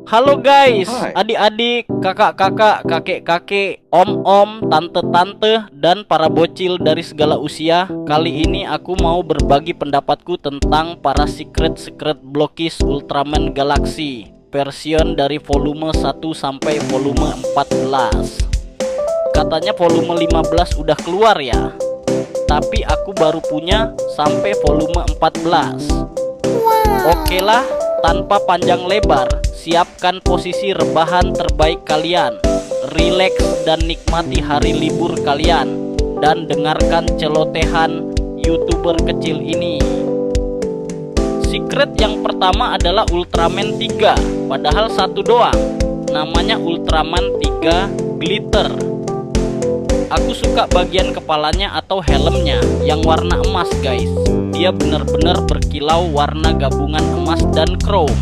Halo guys, Hai. adik-adik, kakak-kakak, kakek-kakek, om-om, tante-tante, dan para bocil dari segala usia. Kali ini aku mau berbagi pendapatku tentang para secret blokis Ultraman Galaxy version dari volume 1 sampai volume 14. Katanya volume 15 udah keluar ya, tapi aku baru punya sampai volume 14. Oke lah, tanpa panjang lebar, siapkan posisi rebahan terbaik kalian. Rileks dan nikmati hari libur kalian. Dan dengarkan celotehan YouTuber kecil ini. Secret yang pertama adalah Ultraman 3. Padahal satu doang. Namanya Ultraman 3 Glitter. Aku suka bagian kepalanya atau helmnya yang warna emas guys. Dia benar-benar berkilau warna gabungan emas dan chrome.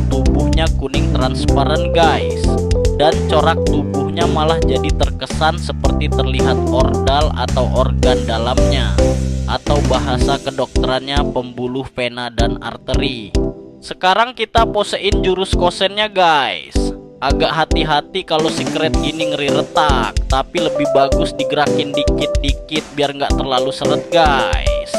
Tubuhnya kuning transparan guys. Dan corak tubuhnya malah jadi terkesan seperti terlihat ordal atau organ dalamnya. Atau bahasa kedokterannya pembuluh vena dan arteri. Sekarang kita posein jurus kosennya guys. Agak hati-hati kalau secret gini ngeri retak, tapi lebih bagus digerakin dikit-dikit biar nggak terlalu seret guys.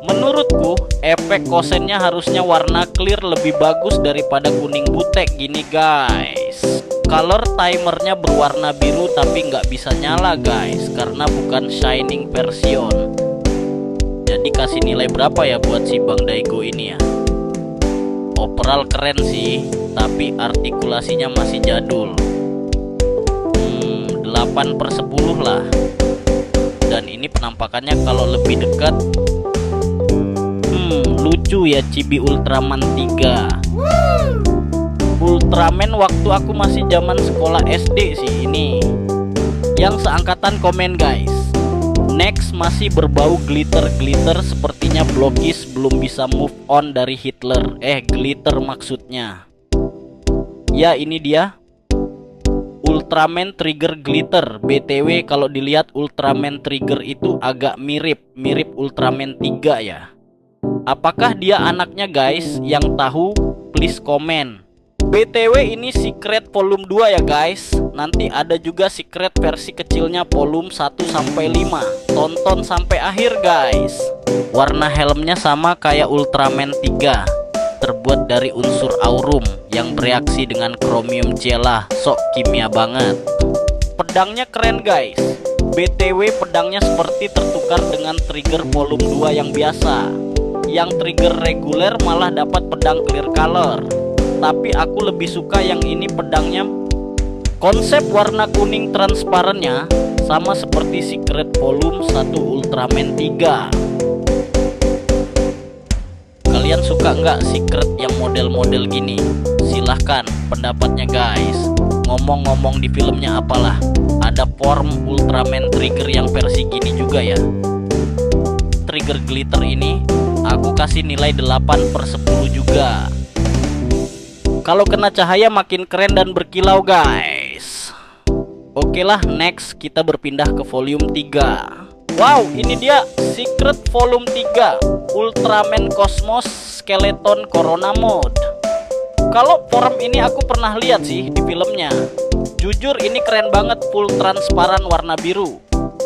Menurutku efek kosennya harusnya warna clear lebih bagus daripada kuning butek gini guys. Color timernya berwarna biru tapi nggak bisa nyala guys, karena bukan shining version. Jadi kasih nilai berapa ya buat si Bang Daigo ini ya? Overall keren sih, tapi artikulasinya masih jadul. 8/10 lah. Dan ini penampakannya kalau lebih dekat, lucu ya Chibi Ultraman 3. Ultraman waktu aku masih zaman sekolah SD sih ini. Yang seangkatan komen guys. Next masih berbau glitter sepertinya blokis belum bisa move on dari Hitler. Glitter maksudnya. Ya ini dia Ultraman Trigger Glitter. BTW kalau dilihat Ultraman Trigger itu agak mirip Ultraman 3 ya. Apakah dia anaknya guys? Yang tahu please komen. BTW ini secret volume 2 ya guys. Nanti ada juga secret versi kecilnya volume 1 sampai 5. Tonton sampai akhir guys. Warna helmnya sama kayak Ultraman 3. Terbuat dari unsur aurum yang bereaksi dengan chromium cella. Sok kimia banget. Pedangnya keren guys. BTW pedangnya seperti tertukar dengan trigger volume 2 yang biasa. Yang trigger reguler malah dapat pedang clear color. Tapi aku lebih suka yang ini pedangnya. Konsep warna kuning transparannya sama seperti secret volume 1 Ultraman 3. Kalian suka nggak secret yang model-model gini? Silahkan pendapatnya guys. Ngomong-ngomong di filmnya apalah, ada form Ultraman Trigger yang versi gini juga ya. Trigger glitter ini aku kasih nilai 8/10 juga. Kalau kena cahaya makin keren dan berkilau guys. Oke lah, next kita berpindah ke volume 3. Wow, ini dia secret volume 3 Ultraman Cosmos Skeleton Corona Mode. Kalau form ini aku pernah lihat sih di filmnya. Jujur ini keren banget, full transparan warna biru.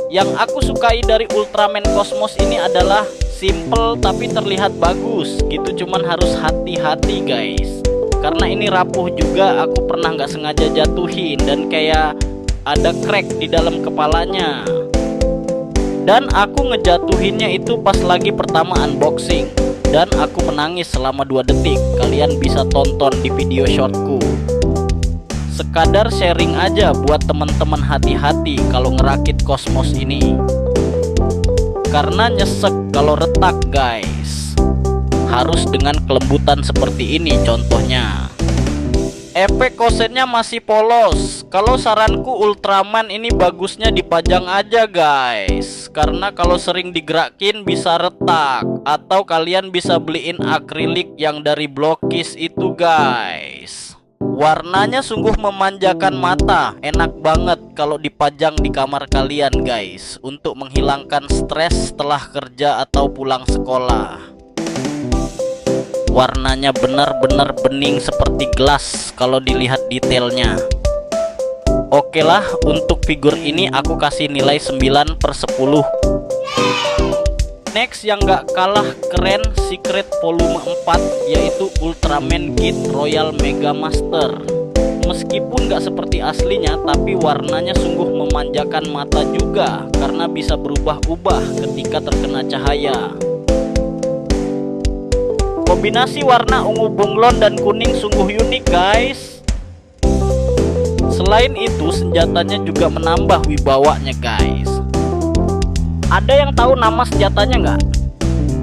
Yang aku sukai dari Ultraman Cosmos ini adalah simple tapi terlihat bagus gitu. Cuman harus hati-hati guys, karena ini rapuh juga. Aku pernah nggak sengaja jatuhin dan kayak ada crack di dalam kepalanya. Dan aku ngejatuhinnya itu pas lagi pertama unboxing. Dan aku menangis selama 2 detik. Kalian bisa tonton di video shortku. Sekadar sharing aja buat teman-teman, hati-hati kalau ngerakit Cosmos ini. Karena nyesek kalau retak guys. Harus dengan kelembutan seperti ini contohnya. Efek kosennya masih polos. Kalau saranku Ultraman ini bagusnya dipajang aja guys. Karena kalau sering digerakin bisa retak. Atau kalian bisa beliin akrilik yang dari Blokis itu guys. Warnanya sungguh memanjakan mata. Enak banget kalau dipajang di kamar kalian guys, untuk menghilangkan stres setelah kerja atau pulang sekolah. Warnanya benar-benar bening seperti gelas kalau dilihat detailnya. Oke lah, untuk figur ini aku kasih nilai 9/10. Next yang gak kalah keren, Secret volume 4, yaitu Ultraman Kit Royal Mega Master. Meskipun gak seperti aslinya, tapi warnanya sungguh memanjakan mata juga, karena bisa berubah-ubah ketika terkena cahaya. Kombinasi warna ungu bunglon dan kuning sungguh unik guys. Selain itu, senjatanya juga menambah wibawanya guys. Ada yang tahu nama senjatanya nggak?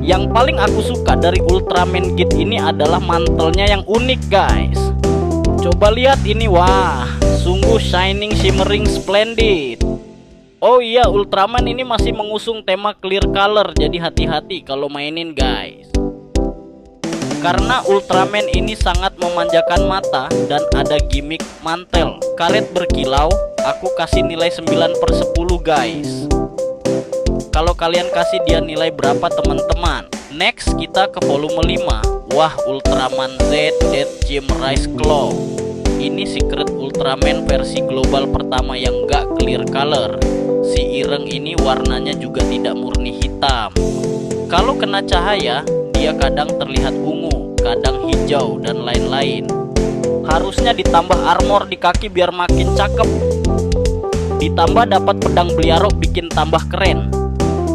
Yang paling aku suka dari Ultraman Kit ini adalah mantelnya yang unik guys. Coba lihat ini, wah, sungguh shining, shimmering, splendid. Oh iya, Ultraman ini masih mengusung tema clear color, jadi hati-hati kalau mainin guys. Karena Ultraman ini sangat memanjakan mata dan ada gimmick mantel karet berkilau, aku kasih nilai 9/10 guys. Kalau kalian kasih dia nilai berapa teman-teman? Next kita ke volume 5. Wah, Ultraman Z Dead Gem Rise Claw. Ini Secret Ultraman versi global pertama yang gak clear color. Si ireng ini warnanya juga tidak murni hitam. Kalau kena cahaya, dia kadang terlihat ungu, kadang hijau, dan lain-lain. Harusnya ditambah armor di kaki biar makin cakep. Ditambah dapat pedang beliarok bikin tambah keren.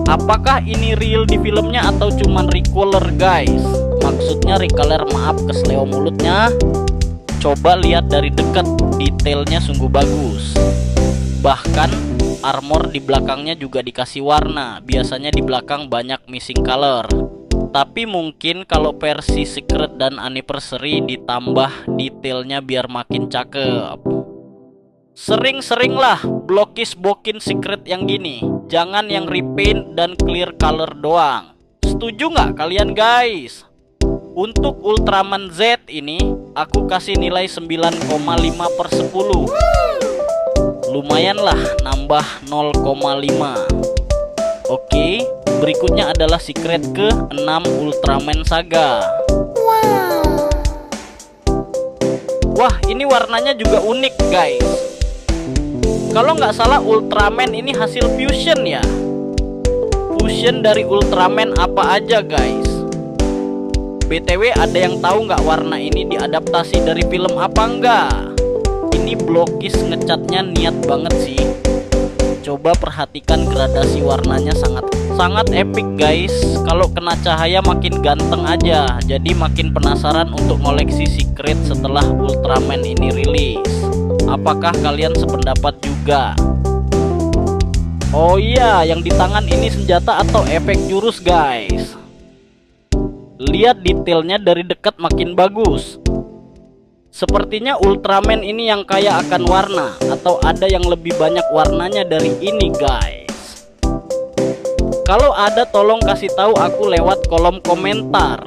Apakah ini real di filmnya atau cuman recolor guys? Maksudnya recolor, maaf kesleo mulutnya. Coba lihat dari dekat, detailnya sungguh bagus. Bahkan armor di belakangnya juga dikasih warna. Biasanya di belakang banyak missing color. Tapi mungkin kalau versi Secret dan Anniversary ditambah detailnya biar makin cakep. Sering-seringlah blokis-bokin Secret yang gini. Jangan yang repaint dan clear color doang. Setuju nggak kalian guys? Untuk Ultraman Z ini aku kasih nilai 9,5/10. Lumayan lah, nambah 0,5. Oke, berikutnya adalah Secret ke-6 Ultraman Saga. Wah, ini warnanya juga unik guys. Kalau nggak salah Ultraman ini hasil fusion ya. Fusion dari Ultraman apa aja guys. BTW ada yang tahu nggak warna ini diadaptasi dari film apa enggak? Ini blokis ngecatnya niat banget sih. Coba perhatikan gradasi warnanya sangat epic guys. Kalau kena cahaya makin ganteng aja. Jadi makin penasaran untuk ngoleksi Secret setelah Ultraman ini rilis. Apakah kalian sependapat juga? Oh iya, yang di tangan ini senjata atau efek jurus guys. Lihat detailnya dari dekat makin bagus. Sepertinya Ultraman ini yang kaya akan warna, atau ada yang lebih banyak warnanya dari ini guys. Kalau ada tolong kasih tahu aku lewat kolom komentar.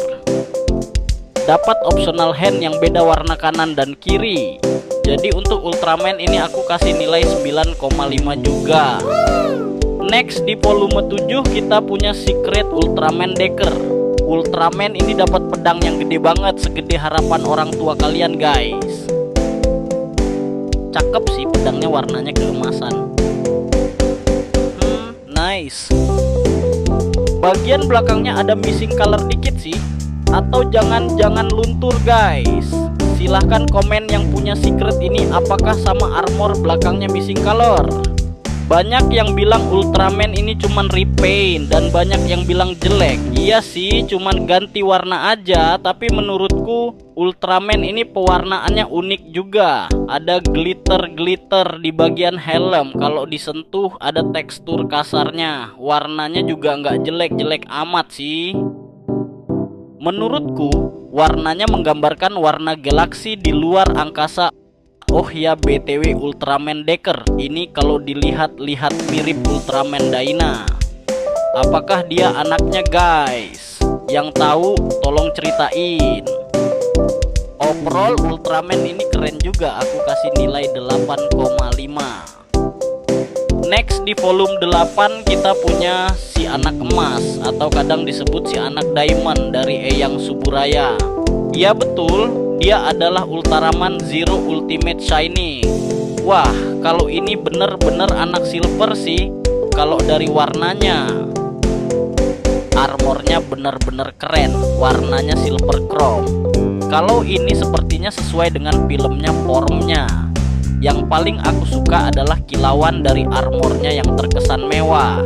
Dapat optional hand yang beda warna kanan dan kiri. Jadi untuk Ultraman ini aku kasih nilai 9,5 juga. Next di volume 7 kita punya Secret Ultraman Decker. Ultraman ini dapat pedang yang gede banget, segede harapan orang tua kalian guys. Cakep sih pedangnya, warnanya keemasan. Nice. Bagian belakangnya ada missing color dikit sih. Atau jangan luntur guys. Silahkan komen yang punya Secret ini, apakah sama armor belakangnya missing color? Banyak yang bilang Ultraman ini cuman repaint dan banyak yang bilang jelek. Iya sih, cuman ganti warna aja. Tapi menurutku Ultraman ini pewarnaannya unik juga. Ada glitter di bagian helm. Kalau disentuh ada tekstur kasarnya. Warnanya juga nggak jelek-jelek amat sih. Menurutku warnanya menggambarkan warna galaksi di luar angkasa. Oh ya, BTW Ultraman Decker ini kalau dilihat-lihat mirip Ultraman Dyna. Apakah dia anaknya guys? Yang tahu tolong ceritain. Overall Ultraman ini keren juga, aku kasih nilai 8,5. Next di volume 8 kita punya si anak emas atau kadang disebut si anak diamond dari Eyang Suburaya. Iya betul, dia adalah Ultraman Zero Ultimate Shiny. Wah, kalau ini bener-bener anak silver sih. Kalau dari warnanya, armornya bener-bener keren, warnanya silver chrome. Kalau ini sepertinya sesuai dengan filmnya, formnya. Yang paling aku suka adalah kilauan dari armornya yang terkesan mewah.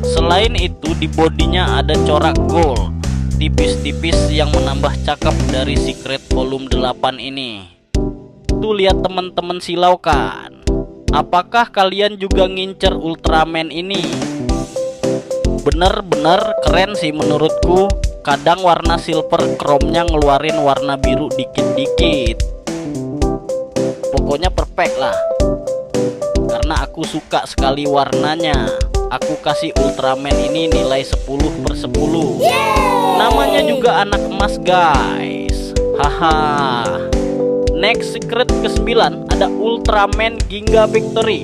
Selain itu di bodinya ada corak gold tipis-tipis yang menambah cakep dari Secret volume 8 ini. Tuh lihat teman-teman silau kan. Apakah kalian juga ngincer Ultraman ini? Bener-bener keren sih menurutku. Kadang warna silver chrome-nya ngeluarin warna biru dikit-dikit. Pokoknya perfect lah. Karena aku suka sekali warnanya. Aku kasih Ultraman ini nilai 10/10. Namanya juga anak emas guys. Haha. Next secret ke-9 ada Ultraman Ginga Victory.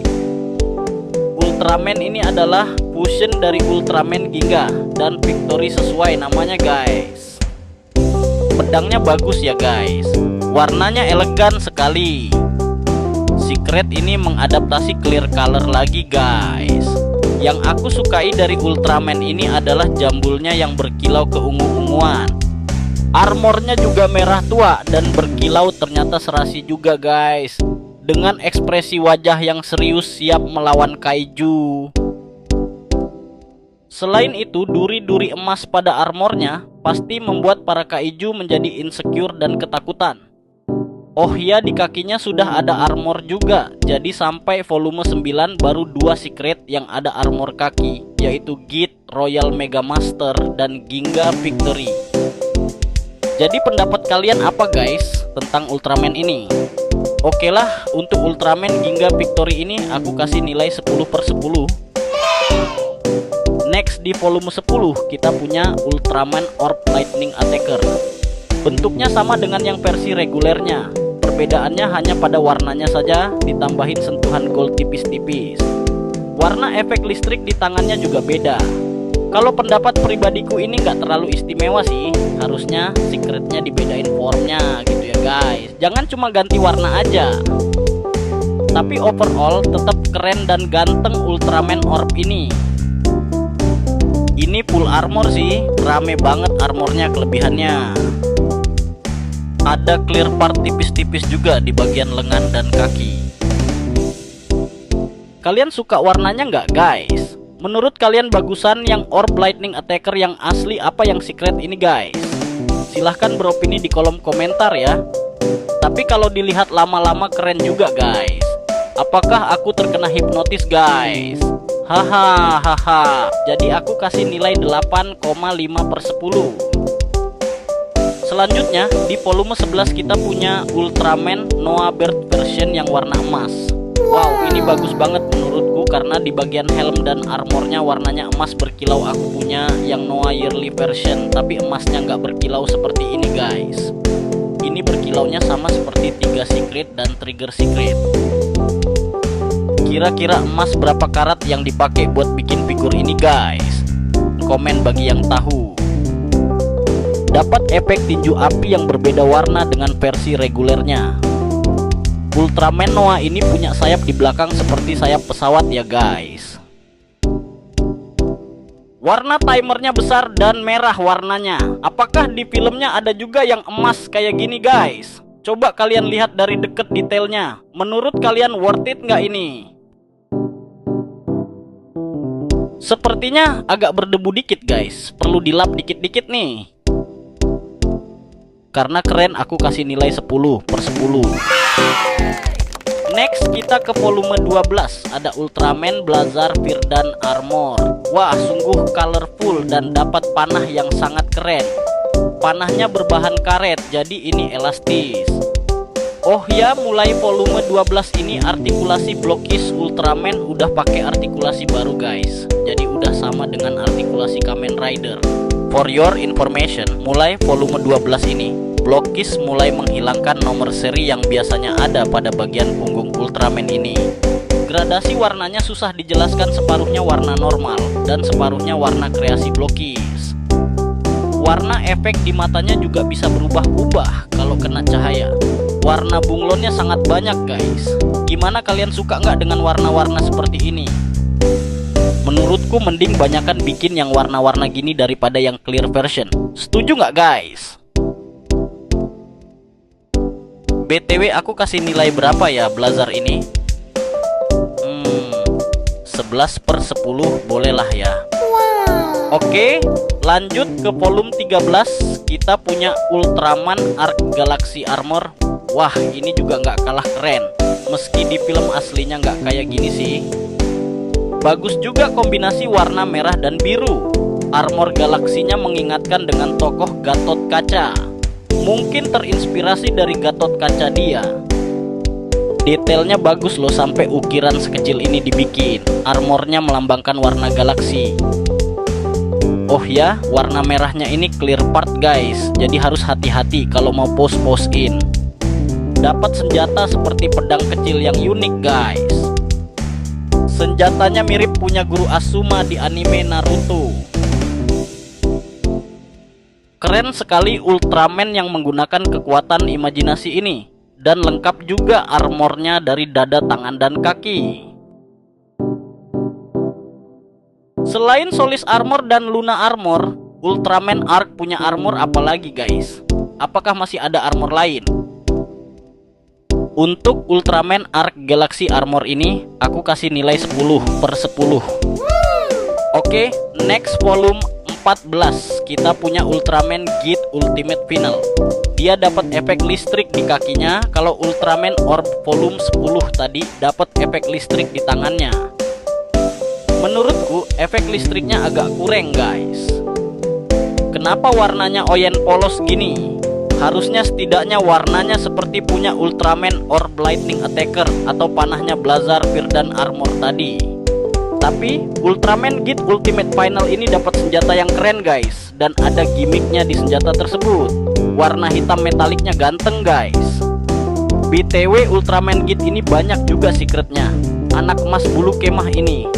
Ultraman ini adalah fusion dari Ultraman Ginga dan Victory sesuai namanya guys. Pedangnya bagus ya guys. Warnanya elegan sekali. Secret ini mengadaptasi clear color lagi guys. Yang aku sukai dari Ultraman ini adalah jambulnya yang berkilau keungu-unguan. Armornya juga merah tua dan berkilau, ternyata serasi juga guys. Dengan ekspresi wajah yang serius siap melawan kaiju. Selain itu, duri-duri emas pada armornya pasti membuat para kaiju menjadi insecure dan ketakutan. Oh ya, di kakinya sudah ada armor juga. Jadi sampai volume 9 baru 2 secret yang ada armor kaki, yaitu Git Royal Mega Master dan Ginga Victory. Jadi pendapat kalian apa guys tentang Ultraman ini? Oke lah, untuk Ultraman Ginga Victory ini aku kasih nilai 10/10. Next di volume 10 kita punya Ultraman Orb Lightning Attacker. Bentuknya sama dengan yang versi regulernya. Perbedaannya hanya pada warnanya saja, ditambahin sentuhan gold tipis-tipis. Warna efek listrik di tangannya juga beda. Kalau pendapat pribadiku ini nggak terlalu istimewa sih. Harusnya secretnya dibedain formnya gitu ya guys. Jangan cuma ganti warna aja. Tapi overall tetap keren dan ganteng Ultraman Orb ini. Ini full armor sih, rame banget armornya kelebihannya. Ada clear part tipis-tipis juga di bagian lengan dan kaki. Kalian suka warnanya nggak guys? Menurut kalian bagusan yang Orb Lightning Attacker yang asli apa yang secret ini guys? Silahkan beropini di kolom komentar ya. Tapi kalau dilihat lama-lama keren juga guys. Apakah aku terkena hipnotis guys? Hahaha. Jadi aku kasih nilai 8,5/10. Selanjutnya di volume 11 kita punya Ultraman Noah Bird version yang warna emas. Wow, ini bagus banget menurutku karena di bagian helm dan armornya warnanya emas berkilau. Aku punya yang Noah Yearly version, tapi emasnya nggak berkilau seperti ini guys. Ini berkilaunya sama seperti 3 secret dan trigger secret. Kira-kira emas berapa karat yang dipakai buat bikin figur ini guys? Komen bagi yang tahu. Dapat efek tinju api yang berbeda warna dengan versi regulernya. Ultraman Noah ini punya sayap di belakang seperti sayap pesawat ya guys. Warna timernya besar dan merah warnanya. Apakah di filmnya ada juga yang emas kayak gini guys? Coba kalian lihat dari deket detailnya. Menurut kalian worth it nggak ini? Sepertinya agak berdebu dikit guys. Perlu dilap dikit-dikit nih. Karena keren aku kasih nilai 10/10. Next kita ke volume 12. Ada Ultraman Blazar Firdan Armor. Wah, sungguh colorful dan dapat panah yang sangat keren. Panahnya berbahan karet, jadi ini elastis. Oh ya, mulai volume 12 ini artikulasi Blockish Ultraman udah pakai artikulasi baru guys. Jadi udah sama dengan artikulasi Kamen Rider. For your information, mulai volume 12 ini Blockish mulai menghilangkan nomor seri yang biasanya ada pada bagian punggung Ultraman ini. Gradasi warnanya susah dijelaskan, separuhnya warna normal dan separuhnya warna kreasi blokis. Warna efek di matanya juga bisa berubah-ubah kalau kena cahaya. Warna bunglonnya sangat banyak guys. Gimana, kalian suka nggak dengan warna-warna seperti ini? Menurutku mending banyakan bikin yang warna-warna gini daripada yang clear version. Setuju nggak guys? BTW aku kasih nilai berapa ya Blazar ini? 11/10 bolehlah ya. Oke, lanjut ke volume 13. Kita punya Ultraman Arc Galaxy Armor. Wah, ini juga nggak kalah keren. Meski di film aslinya nggak kayak gini sih. Bagus juga kombinasi warna merah dan biru. Armor galaksinya mengingatkan dengan tokoh Gatot Kaca. Mungkin terinspirasi dari Gatot Kaca dia. Detailnya bagus loh, sampai ukiran sekecil ini dibikin. Armornya melambangkan warna galaksi. Oh ya, warna merahnya ini clear part guys, jadi harus hati-hati kalau mau pose-posein. Dapat senjata seperti pedang kecil yang unik guys. Senjatanya mirip punya guru Asuma di anime Naruto. Keren sekali Ultraman yang menggunakan kekuatan imajinasi ini. Dan lengkap juga armornya dari dada, tangan, dan kaki. Selain Solis Armor dan Luna Armor, Ultraman Arc punya armor apa lagi guys? Apakah masih ada armor lain? Untuk Ultraman Arc Galaxy Armor ini, aku kasih nilai 10/10. Oke, next volume 14. Kita punya Ultraman Geat Ultimate Final. Dia dapat efek listrik di kakinya. Kalau Ultraman Orb volume 10 tadi dapat efek listrik di tangannya. Menurutku efek listriknya agak kurang guys. Kenapa warnanya oyen polos gini? Harusnya setidaknya warnanya seperti punya Ultraman Orb Lightning Attacker atau panahnya Blazar Firdan Armor tadi. Tapi Ultraman Geat Ultimate Final ini dapat senjata yang keren guys, dan ada gimmicknya di senjata tersebut. Warna hitam metaliknya ganteng guys. BTW Ultraman Geat ini banyak juga secretnya. Anak emas bulu kemah ini.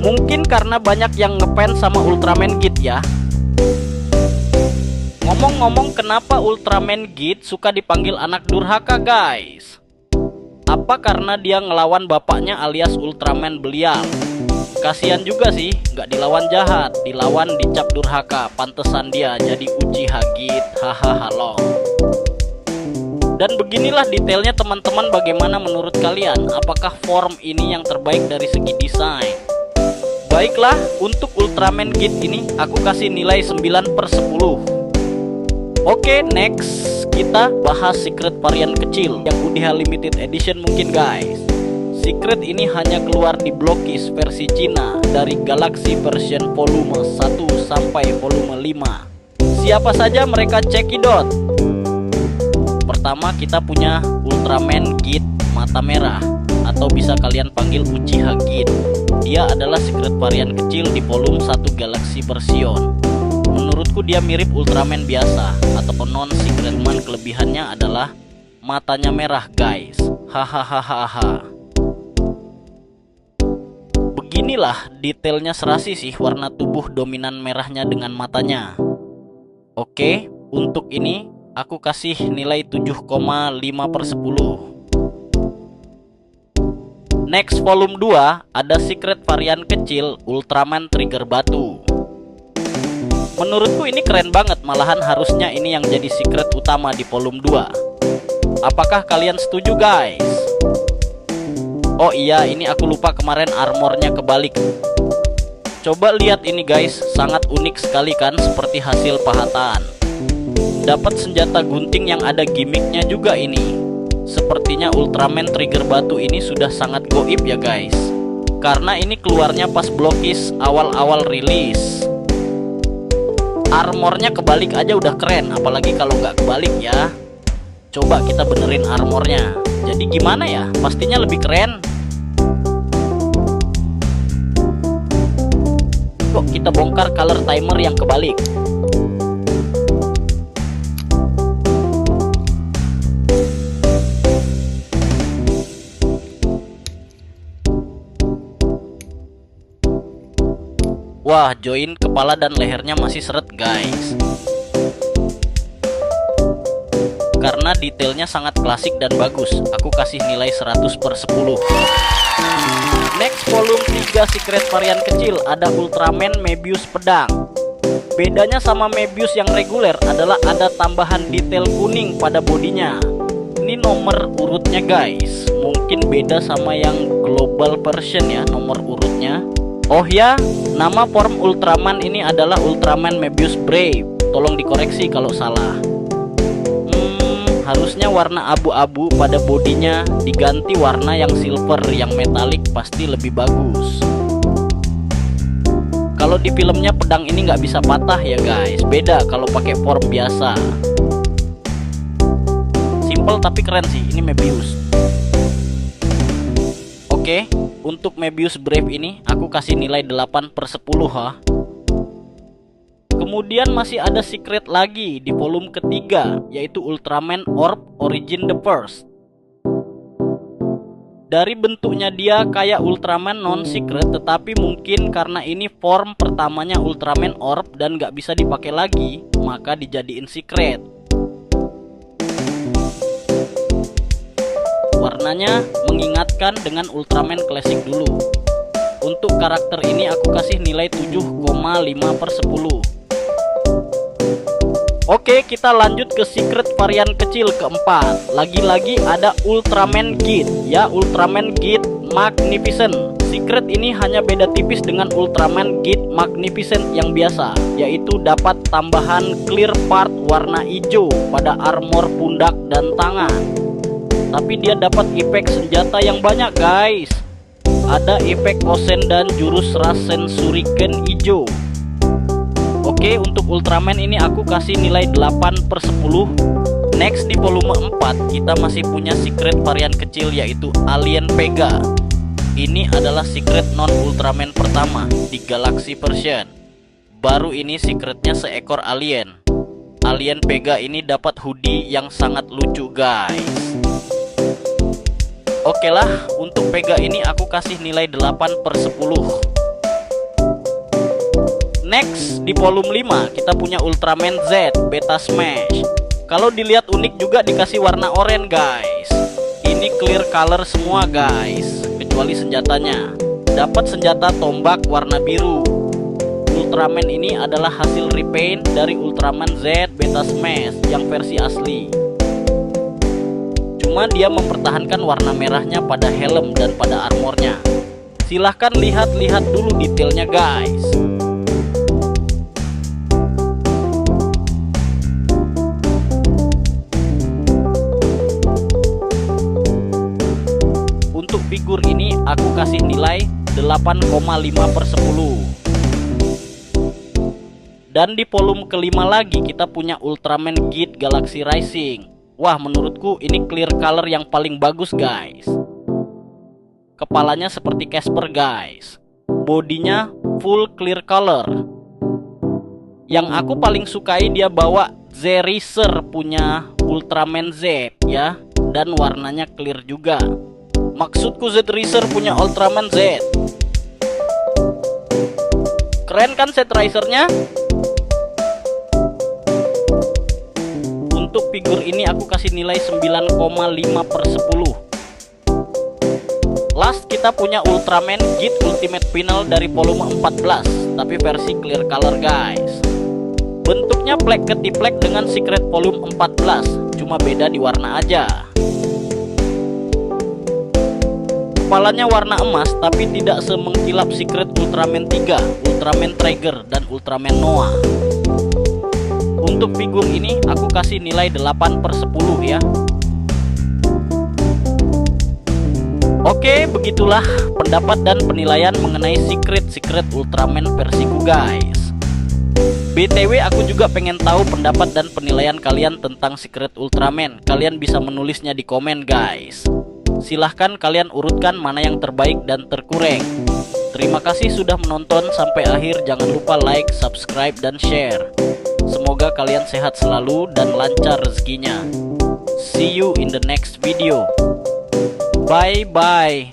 Mungkin karena banyak yang ngefans sama Ultraman Geat ya. Ngomong-ngomong, kenapa Ultraman Geat suka dipanggil anak durhaka guys? Apa karena dia ngelawan bapaknya alias Ultraman Belial? Kasian juga sih, nggak dilawan jahat, dilawan dicap durhaka. Pantesan dia jadi Uchiha Geat, hahaha loh. Dan beginilah detailnya teman-teman. Bagaimana menurut kalian? Apakah form ini yang terbaik dari segi desain? Baiklah, untuk Ultraman Geat ini aku kasih nilai 9/10. Oke, next kita bahas secret varian kecil yang UDH Limited Edition mungkin guys. Secret ini hanya keluar di Blokis versi Cina dari Galaxy version volume 1 sampai volume 5. Siapa saja mereka, cekidot. Pertama kita punya Ultraman Geat Mata Merah, atau bisa kalian panggil Uchiha Geat. Dia adalah secret varian kecil di volume 1 Galaxy version. Menurutku dia mirip Ultraman biasa atau non-secret man. Kelebihannya adalah matanya merah guys. Hahaha. Beginilah detailnya, serasi sih warna tubuh dominan merahnya dengan matanya. Oke, untuk ini aku kasih nilai 7,5/10. Next volume 2 ada secret varian kecil Ultraman Trigger Batu. Menurutku ini keren banget, malahan harusnya ini yang jadi secret utama di volume 2. Apakah kalian setuju guys? Oh iya, ini aku lupa kemarin armornya kebalik. Coba lihat ini guys, sangat unik sekali kan, seperti hasil pahatan. Dapat senjata gunting yang ada gimmicknya juga ini. Sepertinya Ultraman Trigger Batu ini sudah sangat goib ya guys, karena ini keluarnya pas Blokis awal-awal rilis. Armornya kebalik aja udah keren, apalagi kalau nggak kebalik ya. Coba kita benerin armornya. Jadi gimana ya? Pastinya lebih keren. Kok kita bongkar color timer yang kebalik? Wah, join kepala dan lehernya masih seret guys. Karena detailnya sangat klasik dan bagus, aku kasih nilai 100/10. Next, volume 3 secret varian kecil, ada Ultraman Mebius pedang. Bedanya sama Mebius yang reguler adalah ada tambahan detail kuning pada bodinya. Ini nomor urutnya guys, mungkin beda sama yang global version ya nomor urutnya. Oh ya, nama form Ultraman ini adalah Ultraman Mebius Brave. Tolong dikoreksi kalau salah. Harusnya warna abu-abu pada bodinya, diganti warna yang silver yang metalik, pasti lebih bagus. Kalau di filmnya pedang ini nggak bisa patah ya guys, beda kalau pakai form biasa. Simple tapi keren sih, ini Mebius. Oke, untuk Mebius Brave ini aku kasih nilai 8/10 ha. Kemudian masih ada secret lagi di volume ketiga, yaitu Ultraman Orb Origin the First. Dari bentuknya dia kayak Ultraman non-secret, tetapi mungkin karena ini form pertamanya Ultraman Orb dan gak bisa dipakai lagi, maka dijadiin secret. Warnanya mengingatkan dengan Ultraman klasik dulu. Untuk karakter ini aku kasih nilai 7,5/10. Oke, kita lanjut ke secret varian kecil keempat. Lagi-lagi ada Ultraman Git, ya Ultraman Git Magnificent. Secret ini hanya beda tipis dengan Ultraman Git Magnificent yang biasa, yaitu dapat tambahan clear part warna hijau pada armor pundak dan tangan. Tapi dia dapat efek senjata yang banyak guys. Ada efek Osen dan jurus Rasen Shuriken hijau. Oke, untuk Ultraman ini aku kasih nilai 8/10. Next, di volume 4 kita masih punya secret varian kecil, yaitu Alien Vega. Ini adalah secret non Ultraman pertama di Galaxy version. Baru ini secretnya seekor alien. Alien Vega ini dapat hoodie yang sangat lucu guys. Oke lah, untuk Vega ini aku kasih nilai 8/10. Next, di volume 5 kita punya Ultraman Z Beta Smash. Kalau dilihat unik juga dikasih warna oranye guys. Ini clear color semua guys, kecuali senjatanya. Dapat senjata tombak warna biru. Ultraman ini adalah hasil repaint dari Ultraman Z Beta Smash yang versi asli. Cuma dia mempertahankan warna merahnya pada helm dan pada armornya. Silahkan lihat-lihat dulu detailnya guys. Untuk figur ini aku kasih nilai 8,5/10. Dan di volume kelima lagi kita punya Ultraman Git Galaxy Rising. Wah, menurutku ini clear color yang paling bagus guys. Kepalanya seperti Casper guys. Bodinya full clear color. Yang aku paling sukai dia bawa Z-Racer punya Ultraman Z ya, dan warnanya clear juga. Maksudku Z-Racer punya Ultraman Z. Keren kan Z-Racernya? Untuk figur ini aku kasih nilai 9,5/10. Last kita punya Ultraman Git Ultimate Final dari volume 14, tapi versi clear color guys. Bentuknya plek ketiplek dengan secret volume 14, cuma beda di warna aja. Kepalanya warna emas, tapi tidak semengkilap secret Ultraman 3, Ultraman Trigger, dan Ultraman Noah. Untuk figur ini aku kasih nilai 8/10 ya. Oke, begitulah pendapat dan penilaian mengenai secret Ultraman versiku guys. BTW aku juga pengen tahu pendapat dan penilaian kalian tentang secret Ultraman. Kalian bisa menulisnya di komen guys. Silahkan kalian urutkan mana yang terbaik dan terkurang. Terima kasih sudah menonton sampai akhir. Jangan lupa like, subscribe, dan share. Semoga kalian sehat selalu dan lancar rezekinya. See you in the next video. Bye bye.